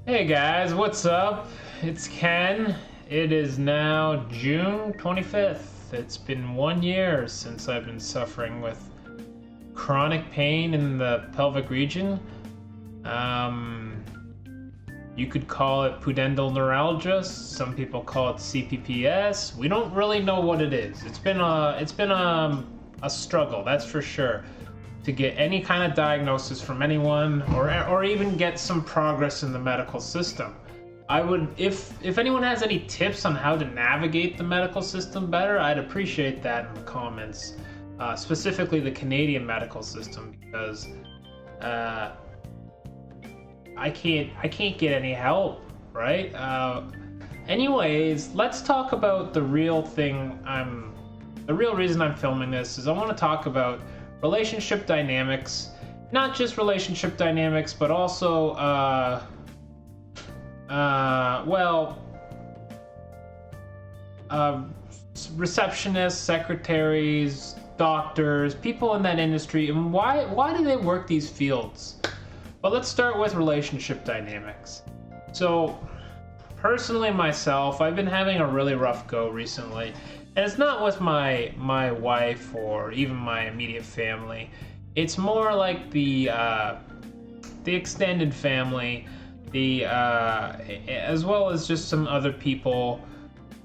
Hey guys, what's up? It's Ken. It is now June 25th. It's been 1 year since I've been suffering with chronic pain in the pelvic region. You could call it Pudendal Neuralgia. Some people call it CPPS. We don't really know what it is. It's been a struggle, that's for sure, to get any kind of diagnosis from anyone, or even get some progress in the medical system. I would, if anyone has any tips on how to navigate the medical system better, I'd appreciate that in the comments. Specifically the Canadian medical system, because I can't get any help, right? Anyways, let's talk about the real thing. The real reason I'm filming this is I want to talk about relationship dynamics. Not just relationship dynamics, but also receptionists, secretaries, doctors, people in that industry, and why do they work these fields? But let's start with relationship dynamics. So, personally myself, I've been having a really rough go recently. And it's not with my wife or even my immediate family. It's more like the extended family, as well as just some other people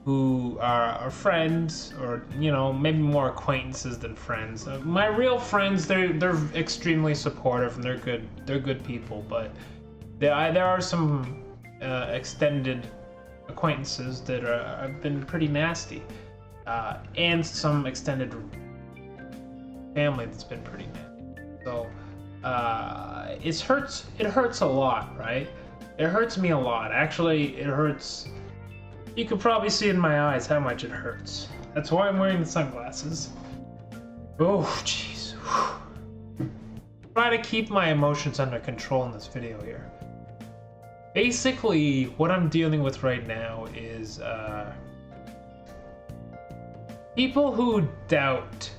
who are friends, or maybe more acquaintances than friends. My real friends, they're extremely supportive and they're good people, but there are some extended acquaintances that have been pretty nasty. And some extended family that's been pretty nasty. So it hurts a lot, right? It hurts me a lot. Actually, it hurts. You could probably see in my eyes how much it hurts. That's why I'm wearing the sunglasses. Oh, jeez. Try to keep my emotions under control in this video here. Basically, what I'm dealing with right now is people who doubt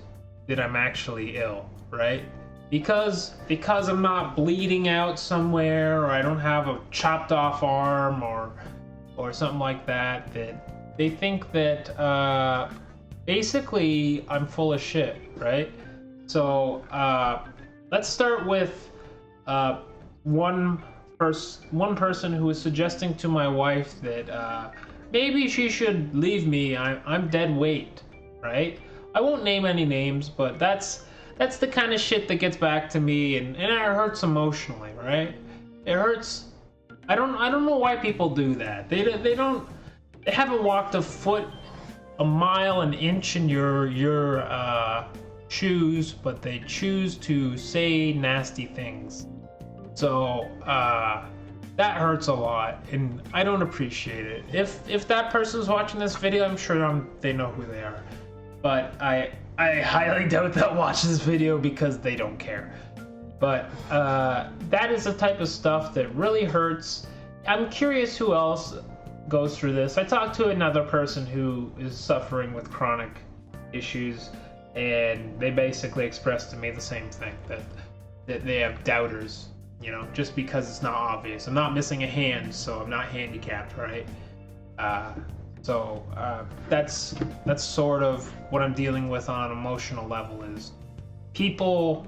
that I'm actually ill, right? Because I'm not bleeding out somewhere, or I don't have a chopped off arm, or something like that, that they think that basically I'm full of shit, right? So let's start with one person who is suggesting to my wife that maybe she should leave me. I'm dead weight. Right? I won't name any names, but that's the kind of shit that gets back to me, and it hurts emotionally, right? It hurts. I don't know why people do that. They haven't walked a foot, a mile, an inch in your shoes, but they choose to say nasty things. So that hurts a lot, and I don't appreciate it. If that person's watching this video, I'm sure they know who they are. But I highly doubt they'll watch this video because they don't care. But that is the type of stuff that really hurts. I'm curious who else goes through this. I talked to another person who is suffering with chronic issues, and they basically expressed to me the same thing, that they have doubters, just because it's not obvious. I'm not missing a hand, so I'm not handicapped, right? So that's sort of what I'm dealing with on an emotional level, is people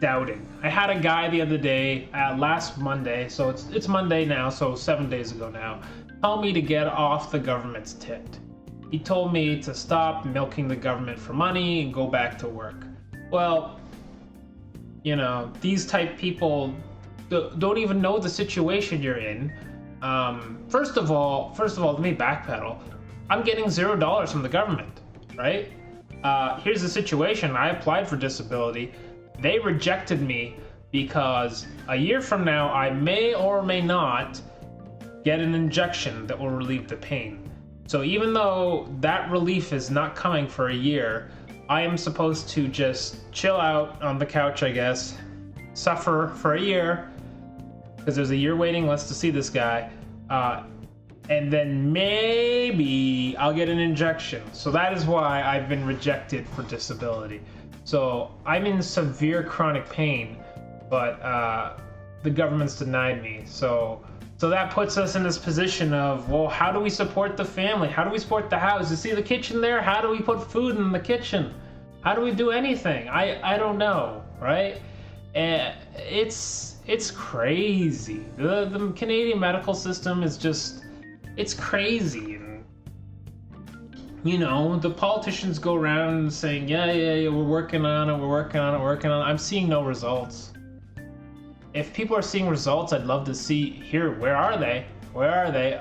doubting. I had a guy the other day, last Monday, so it's Monday now, so 7 days ago now, tell me to get off the government's tit. He told me to stop milking the government for money and go back to work. Well, these type people don't even know the situation you're in. First of all, let me backpedal. I'm getting $0 from the government, right? Here's the situation. I applied for disability. They rejected me because a year from now, I may or may not get an injection that will relieve the pain. So even though that relief is not coming for a year, I am supposed to just chill out on the couch, I guess, suffer for a year, because there's a year waiting list to see this guy, and then maybe I'll get an injection. So that is why I've been rejected for disability. So I'm in severe chronic pain, but the government's denied me. So So that puts us in this position of, well, how do we support the family? How do we support the house? You see the kitchen there? How do we put food in the kitchen? How do we do anything? I don't know, right? It's crazy. The Canadian medical system is just, it's crazy. And, you know, the politicians go around saying, yeah, we're working on it. I'm seeing no results. If people are seeing results, I'd love to hear, where are they?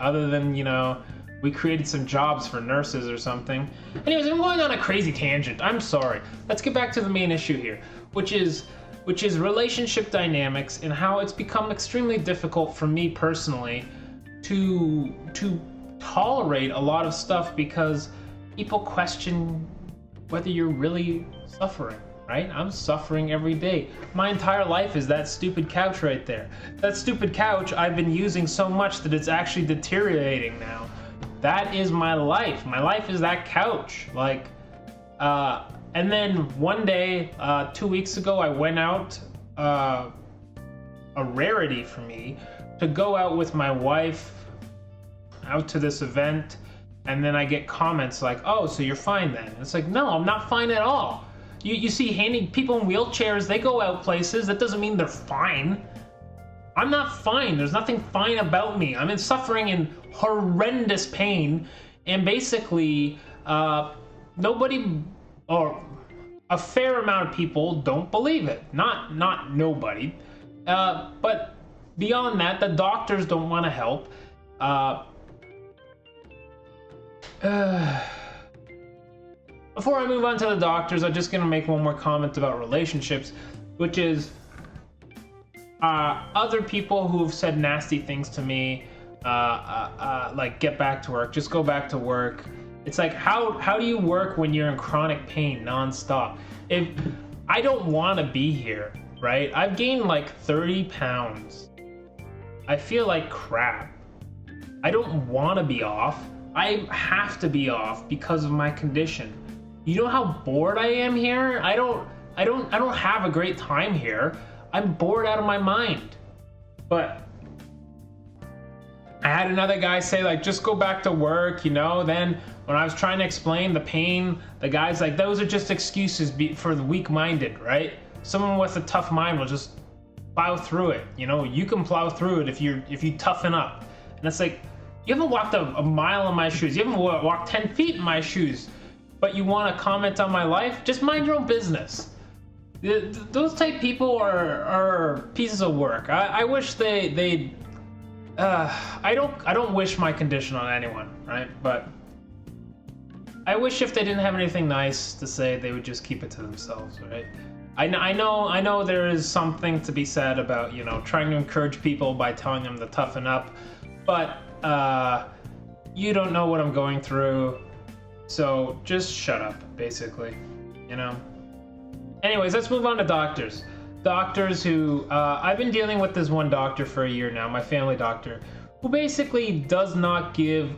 Other than, you know, we created some jobs for nurses or something. Anyways, I'm going on a crazy tangent. I'm sorry. Let's get back to the main issue here, which is relationship dynamics and how it's become extremely difficult for me personally to tolerate a lot of stuff because people question whether you're really suffering. Right? I'm suffering every day. My entire life is that stupid couch right there. That stupid couch I've been using so much that it's actually deteriorating now. That is my life. My life is that couch. Like, and then one day, 2 weeks ago, I went out, a rarity for me, to go out with my wife out to this event, and then I get comments like, oh, so you're fine then. It's like, no, I'm not fine at all. You see people in wheelchairs, they go out places. That doesn't mean they're fine. I'm not fine. There's nothing fine about me. I'm suffering in horrendous pain. And basically, nobody, or a fair amount of people don't believe it. Not nobody. But beyond that, the doctors don't want to help. Before I move on to the doctors, I'm just going to make one more comment about relationships, which is other people who've said nasty things to me, like get back to work, just go back to work. It's like, how do you work when you're in chronic pain nonstop? If I don't want to be here, right? I've gained like 30 pounds. I feel like crap. I don't want to be off. I have to be off because of my condition. You know how bored I am here? I don't have a great time here. I'm bored out of my mind. But I had another guy say, like, just go back to work, you know? Then when I was trying to explain the pain, the guy's like, those are just excuses for the weak-minded, right? Someone with a tough mind will just plow through it, you know? You can plow through it if you toughen up. And it's like, you haven't walked a mile in my shoes. You haven't walked 10 feet in my shoes. But you want to comment on my life? Just mind your own business. Those type people are pieces of work. I wish they I don't wish my condition on anyone, right? But I wish if they didn't have anything nice to say, they would just keep it to themselves, right? I know there is something to be said about, you know, trying to encourage people by telling them to toughen up, but you don't know what I'm going through. So just shut up, basically, you know? Anyways, let's move on to doctors. Doctors who, I've been dealing with this one doctor for a year now, my family doctor, who basically does not give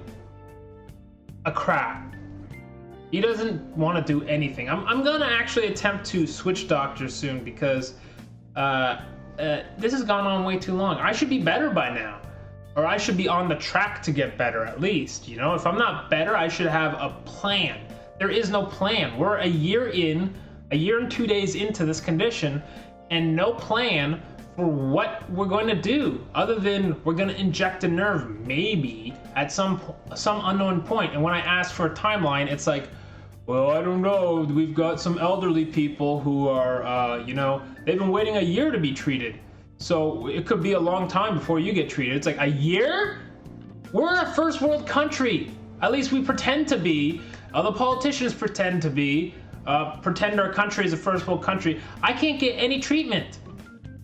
a crap. He doesn't want to do anything. I'm gonna actually attempt to switch doctors soon because this has gone on way too long. I should be better by now. Or I should be on the track to get better at least, you know? If I'm not better, I should have a plan. There is no plan. We're a year and 2 days into this condition, and no plan for what we're going to do, other than we're going to inject a nerve, maybe, at some unknown point. And when I ask for a timeline, it's like, well, I don't know. We've got some elderly people who are, you know, they've been waiting a year to be treated. So it could be a long time before you get treated. It's like, a year? We're a first world country. At least we pretend to be. The politicians pretend to be. Pretend our country is a first world country. I can't get any treatment.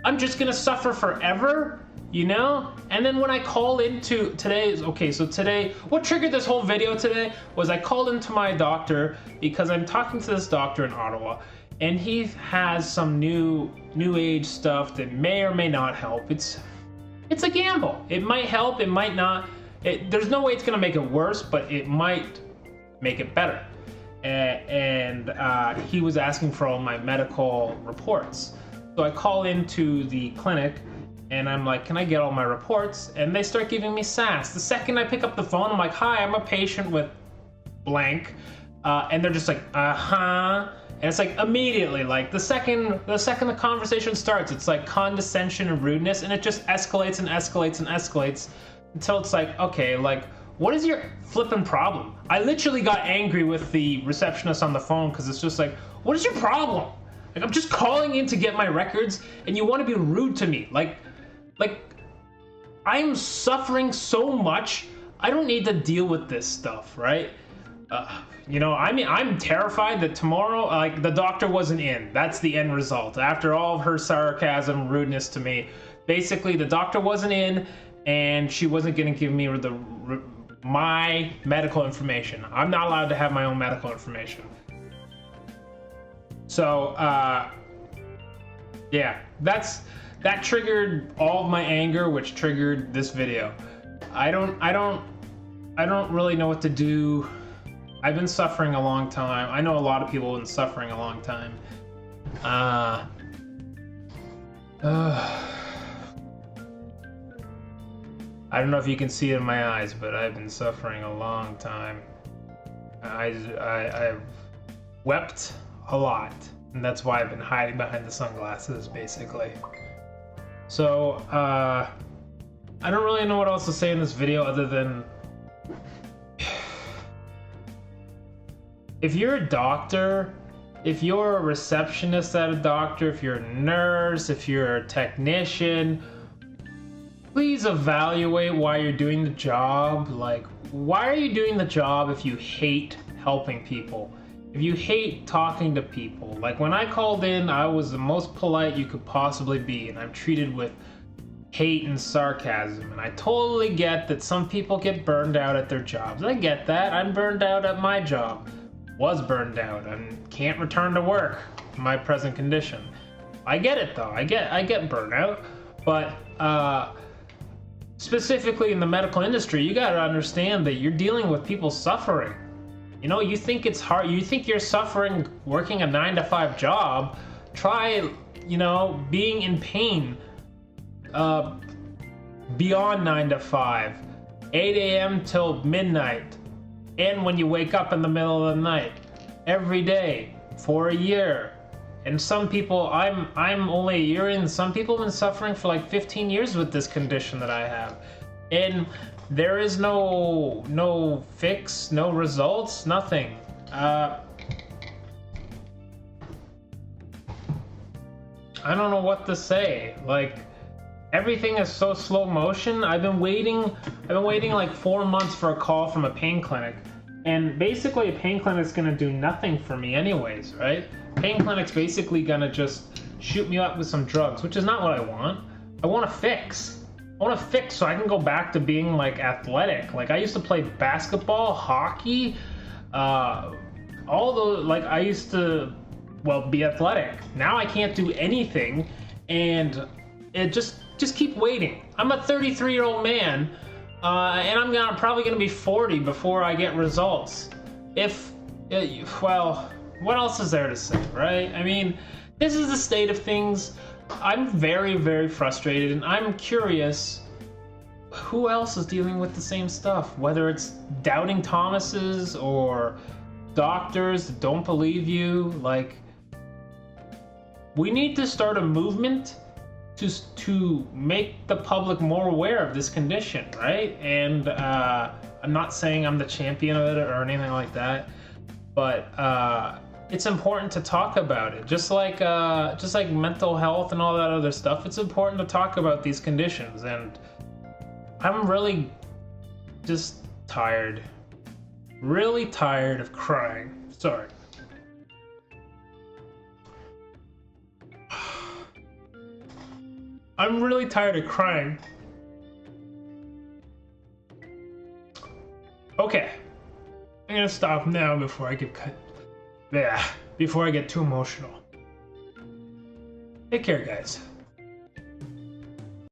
I'm just gonna suffer forever, you know? And then when I call into today, what triggered this whole video today was I called into my doctor because I'm talking to this doctor in Ottawa, and he has some new age stuff that may or may not help. It's a gamble. It might help, it might not. There's no way it's gonna make it worse, but it might make it better. And he was asking for all my medical reports. So I call into the clinic, And I'm like, can I get all my reports? And they start giving me sass. The second I pick up the phone, I'm like, hi, I'm a patient with blank. And they're just like, uh-huh. And it's like immediately, like the second the conversation starts, it's like condescension and rudeness, and it just escalates and escalates and escalates until it's like, okay, like, what is your flippin' problem? I literally got angry with the receptionist on the phone because it's just like, what is your problem? Like, I'm just calling in to get my records and you want to be rude to me. Like, I'm suffering so much. I don't need to deal with this stuff, right? You know, I mean, I'm terrified that tomorrow, like, the doctor wasn't in. That's the end result. After all of her sarcasm, rudeness to me, basically the doctor wasn't in and she wasn't going to give me my medical information. I'm not allowed to have my own medical information. So, yeah, that triggered all of my anger, which triggered this video. I don't really know what to do. I've been suffering a long time. I know a lot of people have been suffering a long time. I don't know if you can see it in my eyes, but I've been suffering a long time. I've wept a lot, and that's why I've been hiding behind the sunglasses, basically. So, I don't really know what else to say in this video other than if you're a doctor, if you're a receptionist at a doctor, if you're a nurse, if you're a technician, please evaluate why you're doing the job. Like, why are you doing the job if you hate helping people? If you hate talking to people? Like, when I called in, I was the most polite you could possibly be, and I'm treated with hate and sarcasm. And I totally get that some people get burned out at their jobs. I get that. I'm burned out at my job. Was burned out and can't return to work in my present condition. I get it though. I get burnout. But specifically in the medical industry, you gotta understand that you're dealing with people suffering. You know, you think it's hard, you think you're suffering working a 9-to-5 job. Try, you know, being in pain beyond 9 to 5, 8 a.m. till midnight, and when you wake up in the middle of the night, every day for a year. And some people, I'm only a year in, some people have been suffering for like 15 years with this condition that I have. And there is no fix, no results, nothing. I don't know what to say. Like, everything is so slow motion. I've been waiting like 4 months for a call from a pain clinic. And basically a pain clinic's gonna do nothing for me anyways, right? Pain clinic's basically gonna just shoot me up with some drugs, which is not what I want. I want to fix. I want to fix so I can go back to being like athletic. Like, I used to play basketball, hockey, all those, like, I used to, well, be athletic. Now I can't do anything, and it just keep waiting. I'm a 33-year-old man, and I'm probably gonna be 40 before I get results. Well, what else is there to say, right? I mean, this is the state of things. I'm very, very frustrated, and I'm curious who else is dealing with the same stuff, whether it's doubting Thomases or doctors that don't believe you. Like, we need to start a movement to make the public more aware of this condition, right? And I'm not saying I'm the champion of it or anything like that, but it's important to talk about it. Just like mental health and all that other stuff, it's important to talk about these conditions. And I'm really just tired. Really tired of crying. Sorry. I'm really tired of crying. Okay. I'm gonna stop now before I get cut. Yeah, before I get too emotional. Take care, guys.